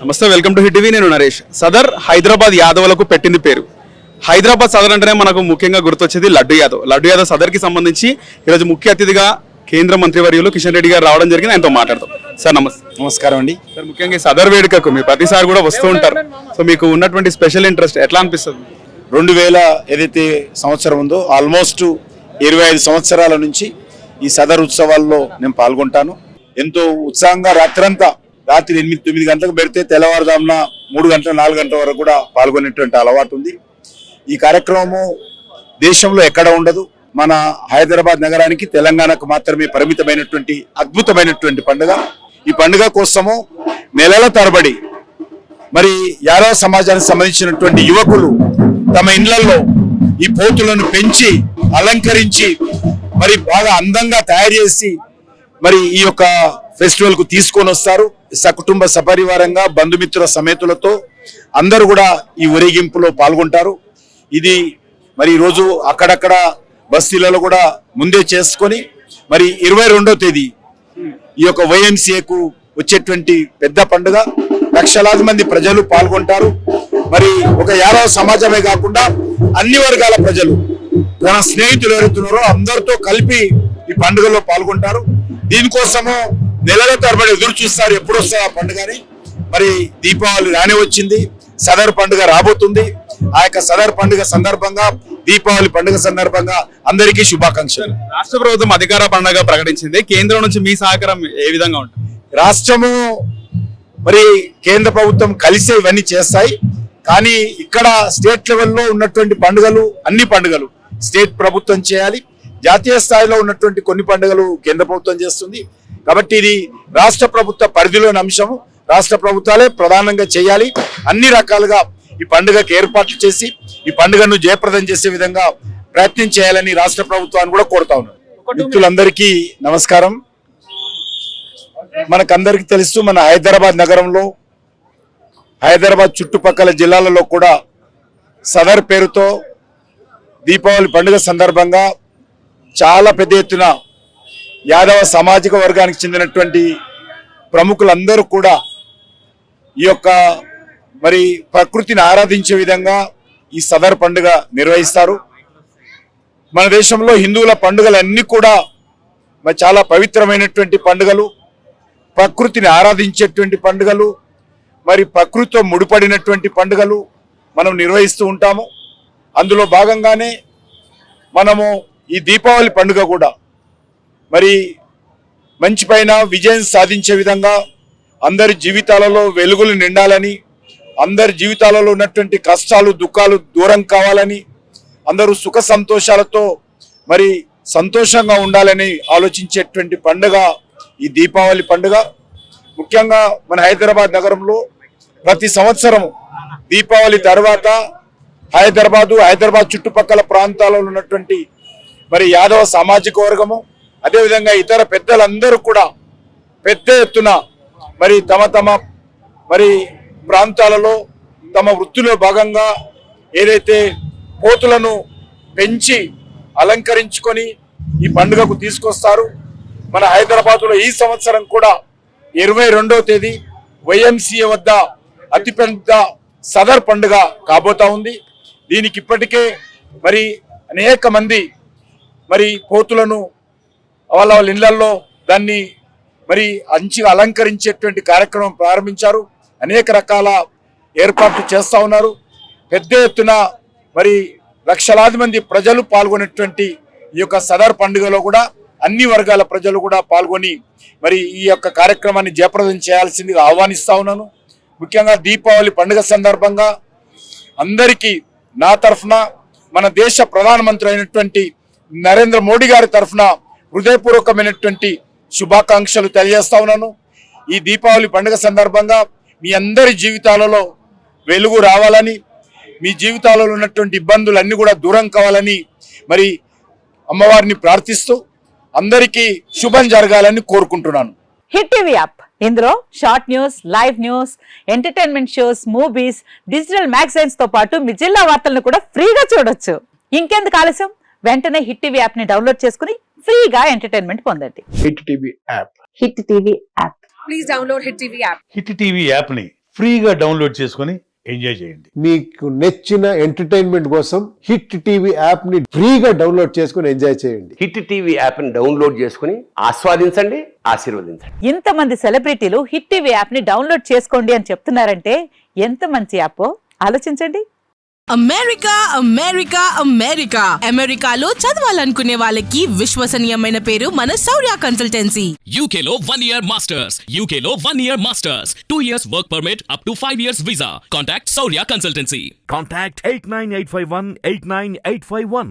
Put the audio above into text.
నమస్తే, welcome to hit TV. నేను నరేష్. సదర్ హైదరాబాద్ యాదవులకు పెట్టింది పేరు. హైదరాబాద్ సదర్ అంటేనే మనకు ముఖ్యంగా గుర్తొచ్చేది లడ్డు యాదవ్. లడ్డు యాదవ్ సదర్కి సంబంధించి ఈరోజు ముఖ్య అతిథిగా కేంద్ర మంత్రివర్యులు కిషన్ రెడ్డి గారు రావడం జరిగింది. ఆయనతో మాట్లాడతాం. సార్ నమస్తే. నమస్కారం అండి. సార్, ముఖ్యంగా సదర్ వేడుకకు మీరు ప్రతిసారి కూడా వస్తూ ఉంటారు. సో మీకు ఉన్నటువంటి స్పెషల్ ఇంట్రెస్ట్ ఎట్లా అనిపిస్తుంది? 2000 ఏదైతే సంవత్సరం ఉందో ఆల్మోస్ట్ 25 సంవత్సరాల నుంచి ఈ సదర్ ఉత్సవాల్లో నేను పాల్గొంటాను. ఎంతో ఉత్సాహంగా రాత్రి 8-9 గంటలకు పెడితే తెల్లవారుజామున 3 గంటల 4 గంటల వరకు కూడా పాల్గొనేటువంటి అలవాటు ఉంది. ఈ కార్యక్రమము దేశంలో ఎక్కడ ఉండదు. మన హైదరాబాద్ నగరానికి, తెలంగాణకు మాత్రమే పరిమితమైనటువంటి అద్భుతమైనటువంటి పండుగ. ఈ పండుగ కోసము నెలల తరబడి మరి యాదవ సమాజానికి సంబంధించినటువంటి యువకులు తమ ఇళ్లలో ఈ పోతులను పెంచి అలంకరించి మరి బాగా అందంగా తయారు చేసి మరి ఈ యొక్క ఫెస్టివల్ కు తీసుకొని వస్తారు. సకుటుంబ సపరివారంగా బంధుమిత్రుల సమేతులతో అందరూ కూడా ఈ ఊరేగింపులో పాల్గొంటారు. ఇది మరి ఈరోజు అక్కడక్కడ బస్తీలలో కూడా ముందే చేసుకొని మరి 22వ తేదీ ఈ యొక్క YMCAకు వచ్చేటువంటి పెద్ద పండుగ. లక్షలాది మంది ప్రజలు పాల్గొంటారు. మరి ఒక యాదవ సమాజమే కాకుండా అన్ని వర్గాల ప్రజలు, మన స్నేహితులు ఎవరుతున్నారో అందరితో కలిపి ఈ పండుగలో పాల్గొంటారు. దీనికోసము నెలల తరబడి ఎదురు చూస్తారు, ఎప్పుడు వస్తుంది ఆ పండుగని. మరి దీపావళి రానే వచ్చింది, సదర్ పండుగ రాబోతుంది. ఆ యొక్క సదర్ పండుగ సందర్భంగా, దీపావళి పండుగ సందర్భంగా అందరికీ శుభాకాంక్షలు. రాష్ట్ర ప్రభుత్వం అధికార పండుగ ప్రకటించింది. కేంద్రం నుంచి మీ సహకారం ఏ విధంగా ఉంటుంది? రాష్ట్రము మరి కేంద్ర ప్రభుత్వం కలిసి ఇవన్నీ చేస్తాయి. కానీ ఇక్కడ స్టేట్ లెవెల్లో ఉన్నటువంటి పండుగలు, అన్ని పండుగలు స్టేట్ ప్రభుత్వం చేయాలి. జాతీయ స్థాయిలో ఉన్నటువంటి కొన్ని పండుగలు కేంద్ర ప్రభుత్వం చేస్తుంది. కాబట్టి ఇది రాష్ట్ర ప్రభుత్వ పరిధిలోని అంశము. రాష్ట్ర ప్రభుత్వాలే ప్రధానంగా చేయాలి. అన్ని రకాలుగా ఈ పండుగకు ఏర్పాట్లు చేసి ఈ పండుగను జయప్రదం చేసే విధంగా ప్రయత్నం చేయాలని రాష్ట్ర ప్రభుత్వాన్ని కూడా కోరుతా ఉన్నాను. మిత్రులందరికీ నమస్కారం. మనకందరికీ తెలుసు, మన హైదరాబాద్ నగరంలో, హైదరాబాద్ చుట్టుపక్కల జిల్లాలలో కూడా సదర్ పేరుతో దీపావళి పండుగ సందర్భంగా చాలా పెద్ద ఎత్తున యాదవ సామాజిక వర్గానికి చెందినటువంటి ప్రముఖులందరూ కూడా ఈ యొక్క మరి ప్రకృతిని ఆరాధించే విధంగా ఈ సదర్ పండుగ నిర్వహిస్తారు. మన దేశంలో హిందువుల పండుగలన్నీ కూడా మరి చాలా పవిత్రమైనటువంటి పండుగలు, ప్రకృతిని ఆరాధించేటువంటి పండుగలు, మరి ప్రకృతితో ముడిపడినటువంటి పండుగలు మనం నిర్వహిస్తూ ఉంటాము. అందులో భాగంగానే మనము ఈ దీపావళి పండుగ కూడా మరి మంచి పైన విజయం సాధించే విధంగా, అందరి జీవితాలలో వెలుగులు నిండాలని, అందరి జీవితాలలో ఉన్నటువంటి కష్టాలు దుఃఖాలు దూరం కావాలని, అందరూ సుఖ సంతోషాలతో మరి సంతోషంగా ఉండాలని ఆలోచించేటువంటి పండుగ ఈ దీపావళి పండుగ. ముఖ్యంగా మన హైదరాబాద్ నగరంలో ప్రతి సంవత్సరం దీపావళి తర్వాత హైదరాబాద్ చుట్టుపక్కల ప్రాంతాలలో ఉన్నటువంటి మరి యాదవ సామాజిక వర్గము, అదేవిధంగా ఇతర పెద్దలందరూ కూడా పెద్ద ఎత్తున మరి తమ మరి ప్రాంతాలలో తమ వృత్తిలో భాగంగా ఏదైతే పోతులను పెంచి అలంకరించుకొని ఈ పండుగకు తీసుకొస్తారు. మన హైదరాబాద్లో ఈ సంవత్సరం కూడా 22వ తేదీ YMCA వద్ద అతిపెద్ద సదర్ పండుగ కాబోతా ఉంది. దీనికి ఇప్పటికే మరి అనేక మంది మరి పోతులను వాళ్ళ ఇళ్లలో దాన్ని మరి మంచిగా అలంకరించేటువంటి కార్యక్రమం ప్రారంభించారు. అనేక రకాల ఏర్పాట్లు చేస్తూ ఉన్నారు. పెద్ద ఎత్తున మరి లక్షలాది మంది ప్రజలు పాల్గొనేటువంటి ఈ యొక్క సదర్ పండుగలో కూడా అన్ని వర్గాల ప్రజలు కూడా పాల్గొని మరి ఈ యొక్క కార్యక్రమాన్ని జయప్రదం చేయాల్సిందిగా ఆహ్వానిస్తా ఉన్నాను. ముఖ్యంగా దీపావళి పండుగ సందర్భంగా అందరికీ నా తరఫున, మన దేశ ప్రధానమంత్రి అయినటువంటి నరేంద్ర మోడీ గారి తరఫున హృదయపూర్వకమైనటువంటి శుభాకాంక్షలు తెలియజేస్తా ఉన్నాను. ఈ దీపావళి పండుగ సందర్భంగా మీ అందరి జీవితాలలో వెలుగు రావాలని, మీ జీవితాలలో ఉన్నటువంటి ఇబ్బందులన్నీ కూడా దూరం కావాలని మరి అమ్మవారిని ప్రార్థిస్తూ అందరికీ శుభం జరగాలని కోరుకుంటున్నాను. హిట్ టీవీ యాప్, ఇందులో short news, live news, entertainment shows, movies, digital magazines తో పాటు మీ జిల్లా వార్తలను కూడా ఫ్రీగా చూడొచ్చు. ఇంకెందుకు ఆలస్యం, వెంటనే హిట్ టీవీ యాప్ ని డౌన్లోడ్ చేసుకుని ఫ్రీగా ఎంటర్టైన్మెంట్ పొందండి. Hit TV app. Hit TV app. Please download Hit TV app. Hit TV యాప్ని ఫ్రీగా డౌన్లోడ్ చేసుకొని ఎంజాయ్ చేయండి. మీకు నచ్చిన ఎంటర్టైన్మెంట్ కోసం హిట్ టీవీ యాప్ ని ఫ్రీగా డౌన్లోడ్ చేసుకుని ఎంజాయ్ చేయండి. హిట్ టీవీ యాప్ని డౌన్లోడ్ చేసుకుని ఆస్వాదించండి, ఆశీర్వదించండి. ఇంతమంది సెలబ్రిటీలు హిట్ టీవీ యాప్ ని డౌన్లోడ్ చేసుకోండి అని చెప్తున్నారంటే ఎంత మంచి యాప్ ఆలోచించండి. అమెరికా అమెరికా అమెరికా అమెరికాలో చదవాలనుకునే వాళ్ళకి విశ్వసనీయమైన పేరు మన శౌర్య కన్సల్టెన్సీ. UK లో 1 year masters. UK లో 1 year masters. 2 years work permit up to 5 years visa. Contact Saurya Consultancy. Contact 89851 89851.